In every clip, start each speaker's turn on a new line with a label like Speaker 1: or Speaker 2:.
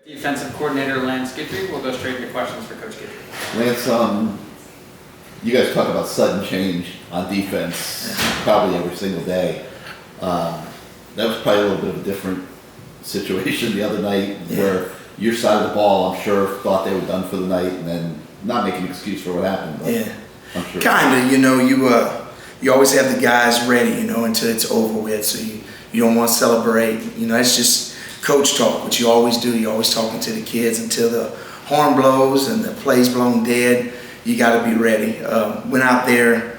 Speaker 1: Defensive coordinator Lance Guidry. We'll go straight into questions for Coach Guidry.
Speaker 2: Lance, you guys talk about sudden change on defense probably every single day. That was probably a little bit of a different situation the other night where your side of the ball, I'm sure, thought they were done for the night, and then not making an excuse for what happened. But I'm sure.
Speaker 3: Kinda, you always have the guys ready, until it's over with. So you don't want to celebrate. It's just coach talk, which you always do. You're always talking to the kids until the horn blows and the play's blown dead. You got to be ready. Went out there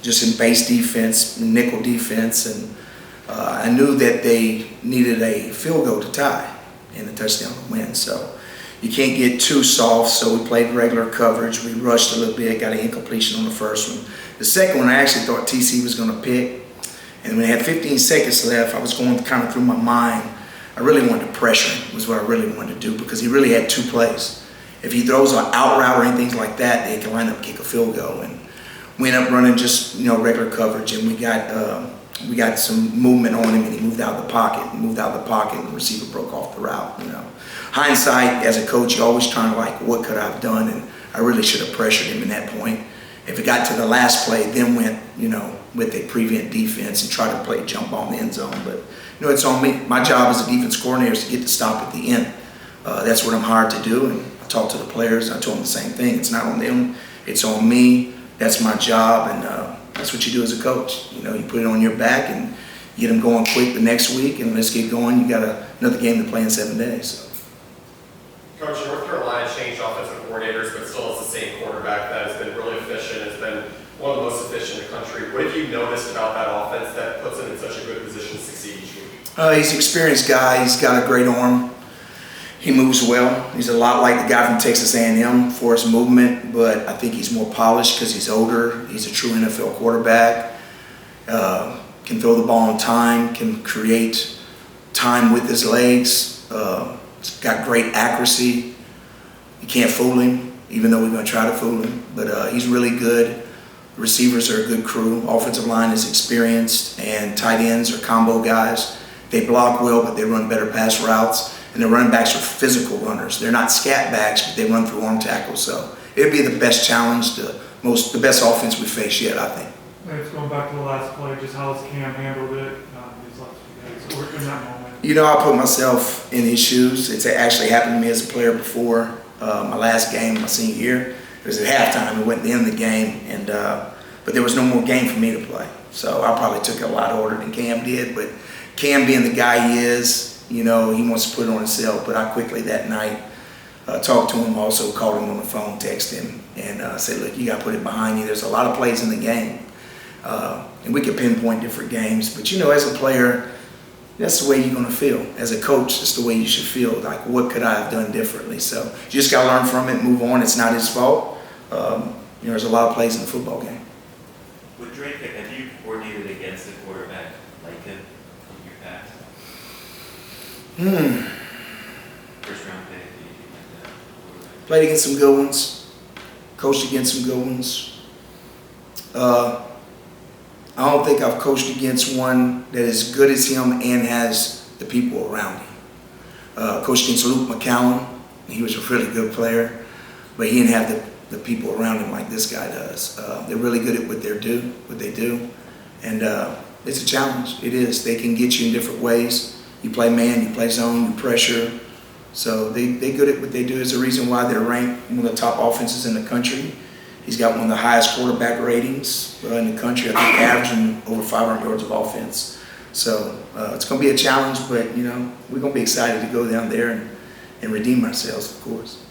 Speaker 3: just in base defense, nickel defense, and I knew that they needed a field goal to tie and a touchdown to win. So you can't get too soft, so we played regular coverage. We rushed a little bit, got an incompletion on the first one. The second one, I actually thought TC was going to pick. And when they had 15 seconds left, I was going kind of through my mind. I really wanted to pressure him, was what I really wanted to do, because he really had two plays. If he throws an out route or anything like that, they can line up and kick a field goal. And we ended up running just regular coverage, and we got some movement on him, and he moved out of the pocket. And the receiver broke off the route. Hindsight, as a coach, you're always trying to what could I have done? And I really should have pressured him in that point. If it got to the last play, then went with a prevent defense and try to play jump on the end zone. But it's on me. My job as a defense coordinator is to get the stop at the end. That's what I'm hired to do. And I talked to the players. I told them the same thing. It's not on them. It's on me. That's my job, and that's what you do as a coach. You put it on your back and get them going quick the next week, and let's get going. You got another game to play in 7 days. So.
Speaker 4: Coach, North Carolina changed offensive coordinators, but still it's the same quarterback that has been really efficient, has been one of the most efficient in the country. What have you noticed about that offense that puts him in such a good position to succeed each week?
Speaker 3: He's an experienced guy. He's got a great arm. He moves well. He's a lot like the guy from Texas A&M for his movement, but I think he's more polished because he's older. He's a true NFL quarterback. Can throw the ball on time, can create time with his legs. He's got great accuracy. You can't fool him, even though we're going to try to fool him. But he's really good. Receivers are a good crew. Offensive line is experienced, and tight ends are combo guys. They block well, but they run better pass routes. And the running backs are physical runners. They're not scat backs, but they run through arm tackles. So it'd be the best challenge, the best offense we faced yet, I think.
Speaker 5: It's going back to the last play, just how has Cam handled it these last few days, or in that moment?
Speaker 3: I put myself in his shoes. It's actually happened to me as a player before. My last game, my senior year, it was at halftime. It went at the end of the game, and but there was no more game for me to play. So I probably took it a lot harder than Cam did. But Cam, being the guy he is, he wants to put it on himself. But I quickly that night talked to him, also called him on the phone, texted him, and said, look, you got to put it behind you. There's a lot of plays in the game. And we could pinpoint different games. But, as a player, that's the way you're going to feel. As a coach, that's the way you should feel. What could I have done differently? So you just got to learn from it, move on. It's not his fault. There's a lot of plays in the football game.
Speaker 6: With Drake, have you coordinated against a quarterback like him in your past? First round pick, anything like that?
Speaker 3: Played against some good ones. Coached against some good ones. I don't think I've coached against one that is as good as him and has the people around him. Coached against Luke McCallum. He was a really good player, but he didn't have the people around him like this guy does. They're really good at what they do, and it's a challenge. It is. They can get you in different ways. You play man, you play zone, you pressure. So they're good at what they do. It's the reason why they're ranked one of the top offenses in the country. He's got one of the highest quarterback ratings in the country. I think averaging over 500 yards of offense. So it's going to be a challenge, but we're going to be excited to go down there and redeem ourselves, of course.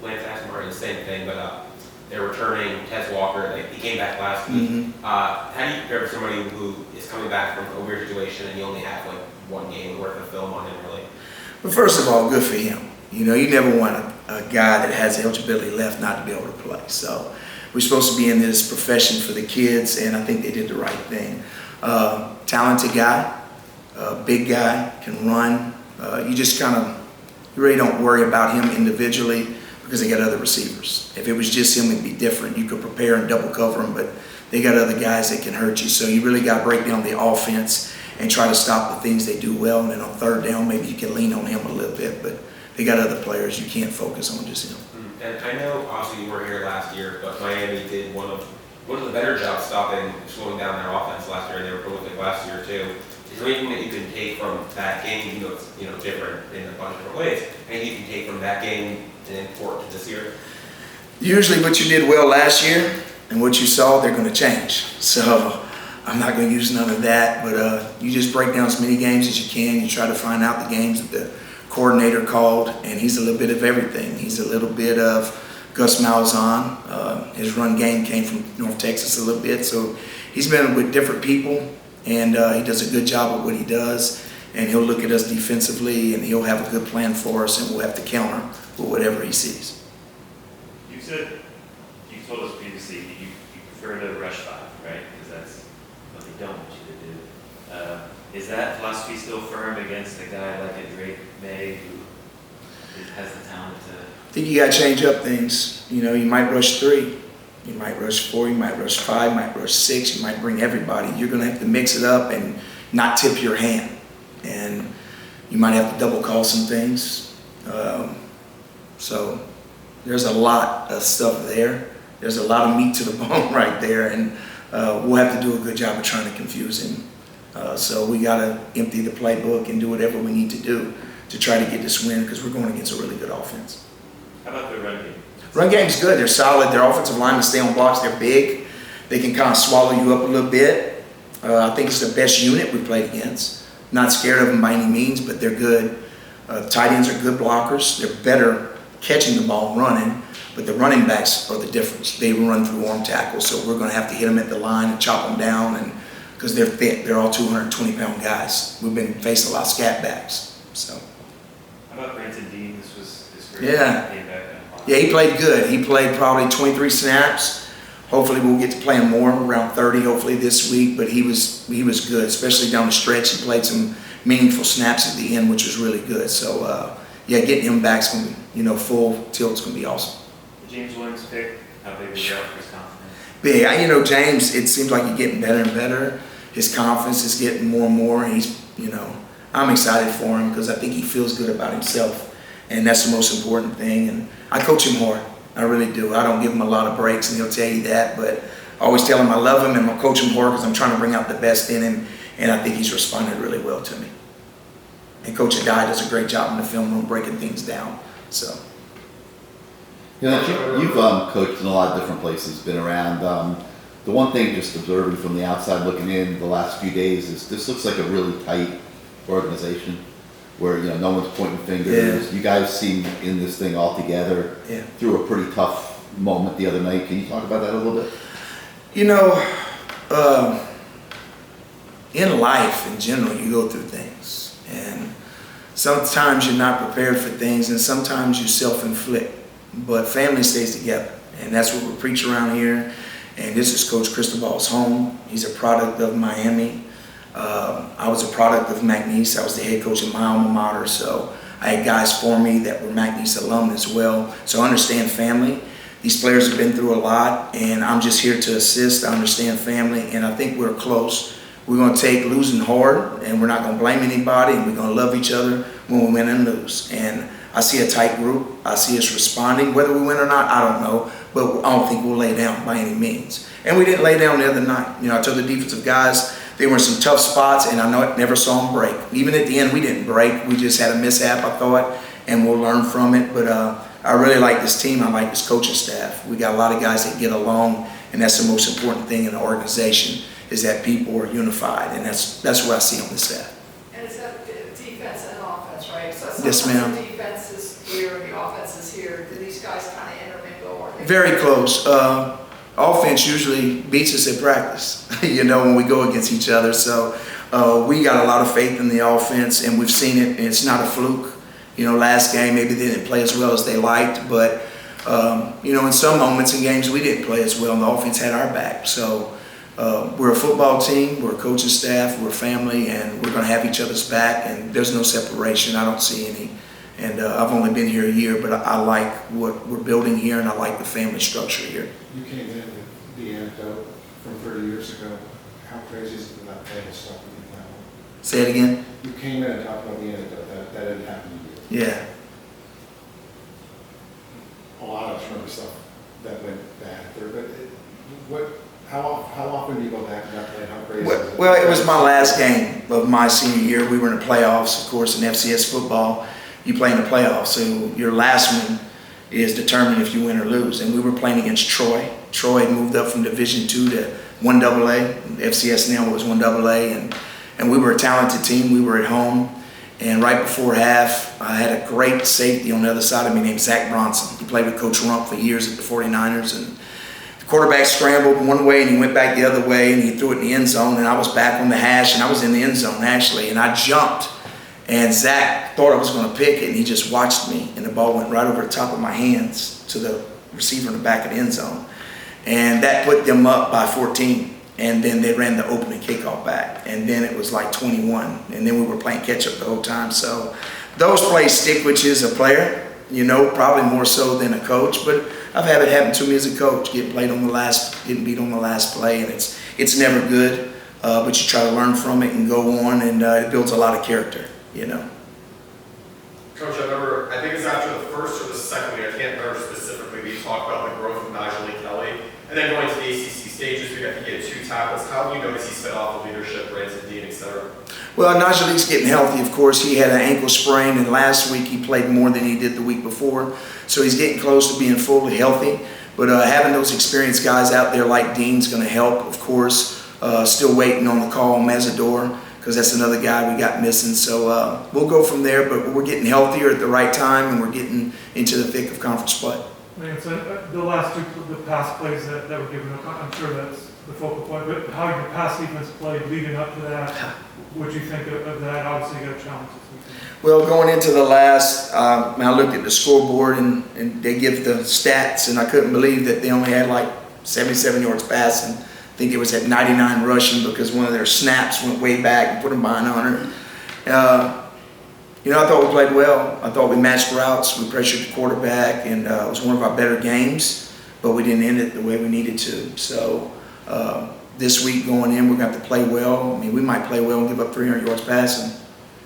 Speaker 4: Lance asked Martin the same thing, but they're returning Tez Walker. He came back last week.
Speaker 3: Mm-hmm.
Speaker 4: How do you prepare for somebody who is coming back from a weird situation and you only have one game worth of film on him, really?
Speaker 3: But first of all, good for him. You never want a guy that has eligibility left not to be able to play. So we're supposed to be in this profession for the kids, and I think they did the right thing. Talented guy, big guy, can run. You really don't worry about him individually because they got other receivers. If it was just him, it'd be different. You could prepare and double cover him, but they got other guys that can hurt you. So you really got to break down the offense and try to stop the things they do well. And then on third down, maybe you can lean on him a little bit, but they got other players. You can't focus on just him.
Speaker 7: And I know obviously you weren't here last year, but Miami did one of the better jobs slowing down their offense last year, and they were prolific last year too. Is there anything that you can take from that game, even though it's different in a bunch of different ways? Anything you can take from that game and import to this year?
Speaker 3: Usually what you did well last year and what you saw, they're going to change. So I'm not going to use none of that, but you just break down as many games as you can. You try to find out the games that the coordinator called, and he's a little bit of everything. He's a little bit of Gus Malzahn. His run game came from North Texas a little bit, so he's been with different people, and he does a good job at what he does. And he'll look at us defensively, and he'll have a good plan for us, and we'll have to counter with whatever he sees.
Speaker 6: You told us previously that you prefer to rush 5, right? Because that's what they don't want you to do. Is that philosophy still firm against a guy like a Drake Maye who has the talent to?
Speaker 3: I think you got to change up things. You might rush 3, you might rush 4, you might rush 5, you might rush 6, you might bring everybody. You're going to have to mix it up and not tip your hand. And you might have to double call some things. So there's a lot of stuff there. There's a lot of meat to the bone right there, and we'll have to do a good job of trying to confuse him. So we got to empty the playbook and do whatever we need to do to try to get this win, because we're going against a really good offense.
Speaker 6: How about the run game?
Speaker 3: Run game's good. They're solid. Their offensive linemen stay on blocks. They're big. They can kind of swallow you up a little bit. I think it's the best unit we played against. Not scared of them by any means, but they're good. Tight ends are good blockers. They're better catching the ball running, but the running backs are the difference. They run through arm tackles, so we're going to have to hit them at the line and chop them down, and because they're thick. They're all 220-pound guys. We've been facing a lot of scat backs. So.
Speaker 6: How about Brandon Dean? This was his first
Speaker 3: Yeah.
Speaker 6: game back.
Speaker 3: Yeah, he played good. He played probably 23 snaps. Hopefully we'll get to play him more, around 30 hopefully this week, but he was good, especially down the stretch. He played some meaningful snaps at the end, which was really good. So yeah, getting him back's going to be, full tilt's going to be awesome.
Speaker 6: The James Williams pick, how big was that for his confidence?
Speaker 3: Big. James, it seems like he's getting better and better. His confidence is getting more and more, and he's, I'm excited for him because I think he feels good about himself, and that's the most important thing. And I coach him hard. I really do. I don't give him a lot of breaks, and he'll tell you that, but I always tell him I love him and I coach him hard because I'm trying to bring out the best in him, and I think he's responded really well to me. And Coach Adai does a great job in the film room breaking things down. So.
Speaker 2: You've coached in a lot of different places, been around. The one thing, just observing from the outside looking in the last few days, is this looks like a really tight organization where no one's pointing fingers.
Speaker 3: Yeah.
Speaker 2: You guys seem in this thing all together.
Speaker 3: Yeah.
Speaker 2: Through a pretty tough moment the other night. Can you talk about that a little bit?
Speaker 3: In life in general, you go through things, and sometimes you're not prepared for things, and sometimes you self-inflict. But family stays together, and that's what we preach around here. And this is Coach Cristobal's home. He's a product of Miami. I was a product of McNeese. I was the head coach of my alma mater, so I had guys for me that were McNeese alum as well. So I understand family. These players have been through a lot, and I'm just here to assist. I understand family, and I think we're close. We're going to take losing hard, and we're not going to blame anybody, and we're going to love each other when we win and lose. And I see a tight group. I see us responding. Whether we win or not, I don't know, but I don't think we'll lay down by any means. And we didn't lay down the other night. I told the defensive guys they were in some tough spots, and I never saw them break. Even at the end, we didn't break. We just had a mishap, I thought, and we'll learn from it. But I really like this team. I like this coaching staff. We got a lot of guys that get along, and that's the most important thing in the organization, is that people are unified, and that's what I see on this staff.
Speaker 8: And it's a defense and offense, right? So
Speaker 3: Yes, ma'am.
Speaker 8: the defense is here, the offense is here. Do these guys kind of intermingle? Or
Speaker 3: Very close. Offense usually beats us at practice, when we go against each other. So we got a lot of faith in the offense, and we've seen it, and it's not a fluke. Last game, maybe they didn't play as well as they liked, but, in some moments in games we didn't play as well, and the offense had our back. So we're a football team, we're a coaching staff, we're family, and we're going to have each other's back, and there's no separation. I don't see any. And I've only been here a year, but I like what we're building here, and I like the family structure here.
Speaker 9: You came in with the anecdote from 30 years ago. How crazy is it that that will stop with you now?
Speaker 3: Say it again?
Speaker 9: You came in and talked about the anecdote, that didn't happen to you.
Speaker 3: Yeah.
Speaker 9: A lot of us remember stuff that went bad there, but how often do you go back and play? How crazy is it?
Speaker 3: Well, it was my last game of my senior year. We were in the playoffs, of course, in FCS football. You play in the playoffs, so your last one is determined if you win or lose. And we were playing against Troy. Troy had moved up from Division II to 1AA. FCS now was 1AA, and we were a talented team. We were at home, and right before half, I had a great safety on the other side of me named Zach Bronson. He played with Coach Rump for years at the 49ers, and the quarterback scrambled one way and he went back the other way and he threw it in the end zone, and I was back on the hash and I was in the end zone actually, and I jumped, and Zach thought I was going to pick it, and he just watched me, and the ball went right over the top of my hands to the receiver in the back of the end zone, and that put them up by 14. And then they ran the opening kickoff back, and then it was like 21, and then we were playing catch up the whole time. So those plays stick with you as a player, you know, probably more so than a coach. But I've had it happen to me as a coach, getting beat on the last play, and it's never good. But you try to learn from it and go on, and it builds a lot of character, you know.
Speaker 4: Coach, I remember, I think it was after the first or the second week, I can't remember specifically, we talked about the growth of Nigel Kelly, and then going to the ACC stages, we got to get 2 tackles. How do you notice he's fed off the leadership, Brandon Dean, et cetera?
Speaker 3: Well, Najalie's getting healthy, of course. He had an ankle sprain, and last week he played more than he did the week before. So he's getting close to being fully healthy. But having those experienced guys out there like Dean's going to help, of course. Still waiting on the call on Mazador, because that's another guy we got missing. So we'll go from there, but we're getting healthier at the right time, and we're getting into the thick of conference play.
Speaker 5: Lance, the last the pass plays that were given up, I'm sure that's the focal point, but how your pass defense played leading up to that, what do you think of that? Obviously, you got a challenge this weekend.
Speaker 3: Well, going into the last, I looked at the scoreboard, and they give the stats, and I couldn't believe that they only had like 77 yards passing. I think it was at 99 rushing because one of their snaps went way back and put them behind 100. You know, I thought we played well. I thought we matched routes. We pressured the quarterback, and it was one of our better games, but we didn't end it the way we needed to. So this week going in, we're going to have to play well. I mean, we might play well and give up 300 yards passing,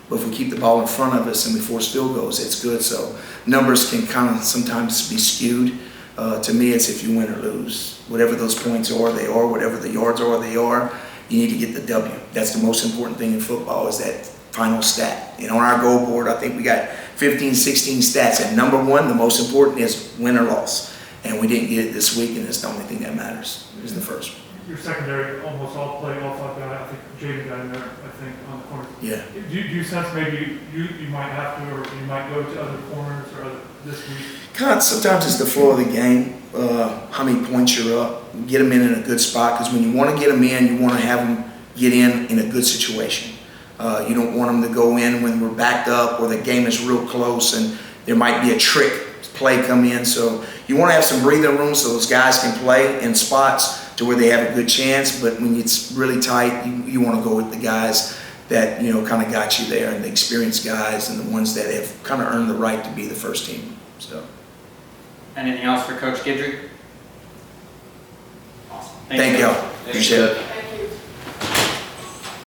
Speaker 3: but if we keep the ball in front of us and we force field goals, it's good. So numbers can kind of sometimes be skewed. To me, it's if you win or lose. Whatever those points are, they are. Whatever the yards are, they are. You need to get the W. That's the most important thing in football, is that final stat. And on our goal board, I think we got 15, 16 stats. And number one, the most important is win or loss. And we didn't get it this week, and it's the only thing that matters. It was the first one.
Speaker 5: Your secondary almost all played, all 5 guys. I think Jaden got in there, I think, on the corner.
Speaker 3: Yeah.
Speaker 5: Do you sense maybe you might have to, or you might go to other corners or other this week?
Speaker 3: Sometimes it's the flow of the game, how many points you're up, get them in a good spot, because when you want to get them in, you want to have them get in a good situation. You don't want them to go in when we're backed up or the game is real close and there might be a trick play come in. So you want to have some breathing room so those guys can play in spots to where they have a good chance. But when it's really tight, you want to go with the guys that, you know, kind of got you there, and the experienced guys and the ones that have kind of earned the right to be the first team. So.
Speaker 1: Anything else for Coach Guidry? Awesome.
Speaker 3: Thank y'all. Appreciate it.